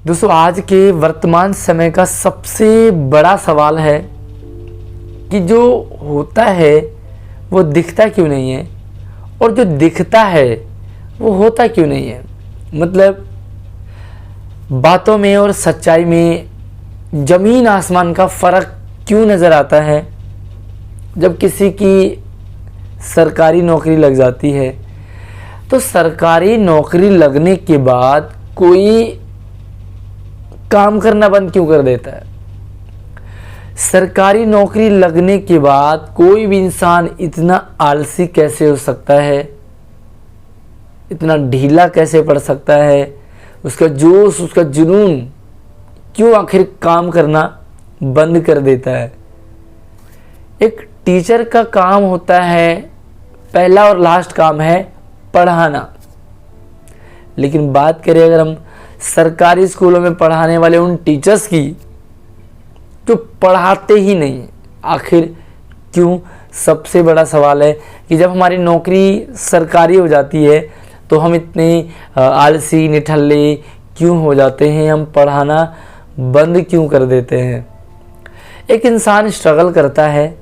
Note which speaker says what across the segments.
Speaker 1: दोस्तों, आज के वर्तमान समय का सबसे बड़ा सवाल है कि जो होता है वो दिखता क्यों नहीं है, और जो दिखता है वो होता क्यों नहीं है। मतलब बातों में और सच्चाई में ज़मीन आसमान का फ़र्क क्यों नज़र आता है। जब किसी की सरकारी नौकरी लग जाती है तो सरकारी नौकरी लगने के बाद कोई काम करना बंद क्यों कर देता है। सरकारी नौकरी लगने के बाद कोई भी इंसान इतना आलसी कैसे हो सकता है, इतना ढीला कैसे पड़ सकता है, उसका जोश, उसका जुनून क्यों आखिर काम करना बंद कर देता है। एक टीचर का काम होता है, पहला और लास्ट काम है पढ़ाना। लेकिन बात करें अगर हम सरकारी स्कूलों में पढ़ाने वाले उन टीचर्स की, जो पढ़ाते ही नहीं, आखिर क्यों। सबसे बड़ा सवाल है कि जब हमारी नौकरी सरकारी हो जाती है तो हम इतने आलसी निठल्ले क्यों हो जाते हैं, हम पढ़ाना बंद क्यों कर देते हैं। एक इंसान स्ट्रगल करता है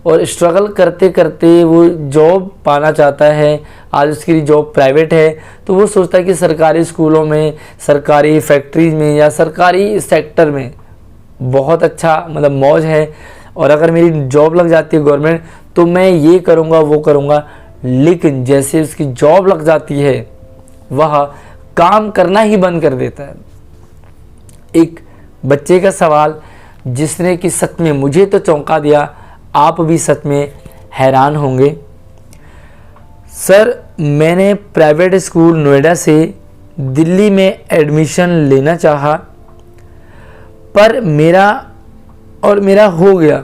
Speaker 1: और स्ट्रगल करते करते वो जॉब पाना चाहता है। आज उसकी जॉब प्राइवेट है तो वो सोचता है कि सरकारी स्कूलों में, सरकारी फैक्ट्रीज में या सरकारी सेक्टर में बहुत अच्छा मतलब मौज है, और अगर मेरी जॉब लग जाती है गवर्नमेंट तो मैं ये करूँगा वो करूँगा। लेकिन जैसे उसकी जॉब लग जाती है वह काम करना ही बंद कर देता है। एक बच्चे का सवाल जिसने कि सच में मुझे तो चौंका दिया, आप भी सच में हैरान होंगे। सर, मैंने प्राइवेट स्कूल नोएडा से दिल्ली में एडमिशन लेना चाहा, पर मेरा हो गया।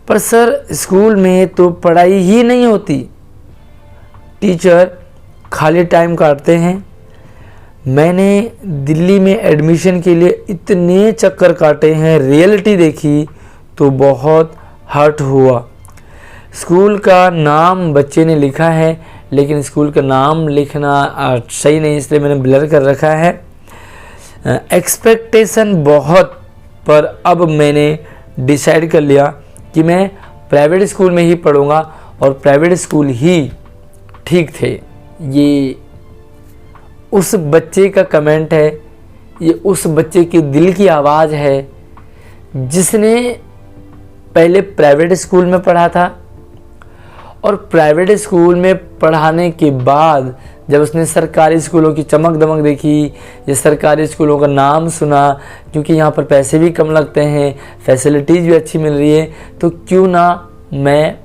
Speaker 1: पर सर, स्कूल में तो पढ़ाई ही नहीं होती, टीचर खाली टाइम काटते हैं। मैंने दिल्ली में एडमिशन के लिए इतने चक्कर काटे हैं, रियलिटी देखी तो बहुत हर्ट हुआ। स्कूल का नाम बच्चे ने लिखा है, लेकिन स्कूल का नाम लिखना सही नहीं, इसलिए मैंने ब्लर कर रखा है। एक्सपेक्टेशन बहुत, पर अब मैंने डिसाइड कर लिया कि मैं प्राइवेट स्कूल में ही पढ़ूंगा, और प्राइवेट स्कूल ही ठीक थे। ये उस बच्चे का कमेंट है, ये उस बच्चे के दिल की आवाज़ है जिसने पहले प्राइवेट स्कूल में पढ़ा था, और प्राइवेट स्कूल में पढ़ाने के बाद जब उसने सरकारी स्कूलों की चमक दमक देखी, या सरकारी स्कूलों का नाम सुना, क्योंकि यहाँ पर पैसे भी कम लगते हैं, फैसिलिटीज़ भी अच्छी मिल रही है, तो क्यों ना मैं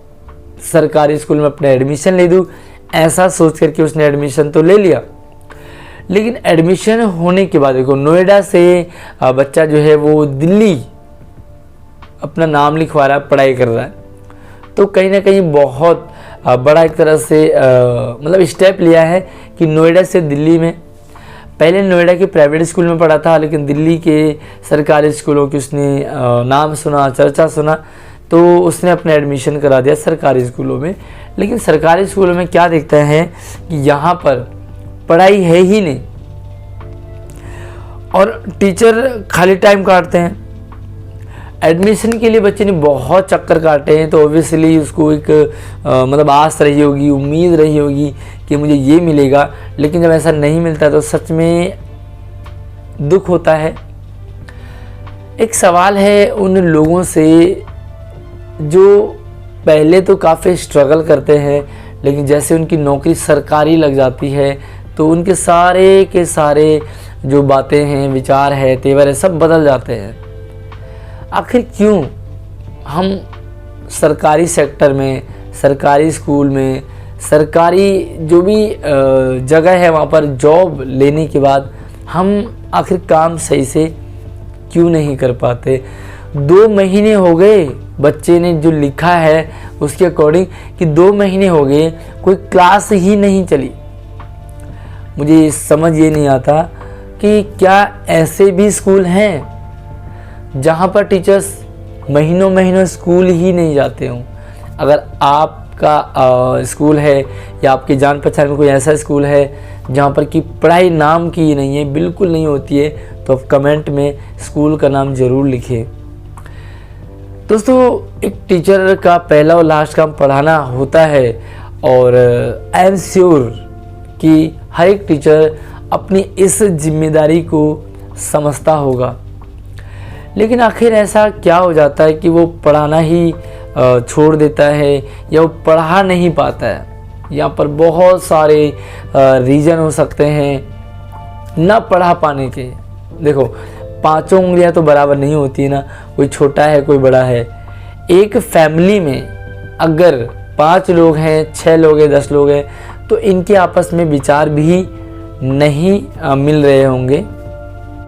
Speaker 1: सरकारी स्कूल में अपना एडमिशन ले दूँ। ऐसा सोच करके उसने एडमिशन तो ले लिया। लेकिन एडमिशन होने के बाद देखो, नोएडा से बच्चा जो है वो दिल्ली अपना नाम लिखवा रहा है, पढ़ाई कर रहा है, तो कहीं ना कहीं बहुत बड़ा एक तरह से मतलब स्टेप लिया है कि नोएडा से दिल्ली में। पहले नोएडा के प्राइवेट स्कूल में पढ़ा था, लेकिन दिल्ली के सरकारी स्कूलों की उसने नाम सुना, चर्चा सुना, तो उसने अपना एडमिशन करा दिया सरकारी स्कूलों में। लेकिन सरकारी स्कूलों में क्या देखते हैं कि यहाँ पर पढ़ाई है ही नहीं, और टीचर खाली टाइम काटते हैं। एडमिशन के लिए बच्चे ने बहुत चक्कर काटे हैं, तो ऑब्वियसली उसको एक मतलब आस रही होगी, उम्मीद रही होगी कि मुझे ये मिलेगा। लेकिन जब ऐसा नहीं मिलता तो सच में दुख होता है। एक सवाल है उन लोगों से जो पहले तो काफ़ी स्ट्रगल करते हैं, लेकिन जैसे उनकी नौकरी सरकारी लग जाती है तो उनके सारे के सारे जो बातें हैं, विचार है, तेवर है, सब बदल जाते हैं। आखिर क्यों हम सरकारी सेक्टर में, सरकारी स्कूल में, सरकारी जो भी जगह है वहाँ पर जॉब लेने के बाद हम आखिर काम सही से क्यों नहीं कर पाते। 2 महीने हो गए, बच्चे ने जो लिखा है उसके अकॉर्डिंग कि 2 महीने हो गए कोई क्लास ही नहीं चली। मुझे समझ ये नहीं आता कि क्या ऐसे भी स्कूल हैं जहाँ पर टीचर्स महीनों महीनों स्कूल ही नहीं जाते हों। अगर आपका स्कूल है या आपकी जान पहचान में कोई ऐसा स्कूल है जहाँ पर कि पढ़ाई नाम की नहीं है, बिल्कुल नहीं होती है, तो आप कमेंट में स्कूल का नाम ज़रूर लिखें। दोस्तों, एक टीचर का पहला और लास्ट काम पढ़ाना होता है, और आई एम श्योर कि हर एक टीचर अपनी इस जिम्मेदारी को समझता होगा। लेकिन आखिर ऐसा क्या हो जाता है कि वो पढ़ाना ही छोड़ देता है या वो पढ़ा नहीं पाता है? यहाँ पर बहुत सारे रीज़न हो सकते हैं ना पढ़ा पाने के। देखो, पांचों उंगलियां तो बराबर नहीं होती है ना, कोई छोटा है कोई बड़ा है। एक फैमिली में अगर 5 लोग हैं, 6 लोग हैं, 10 लोग हैं, तो इनके आपस में विचार भी नहीं मिल रहे होंगे।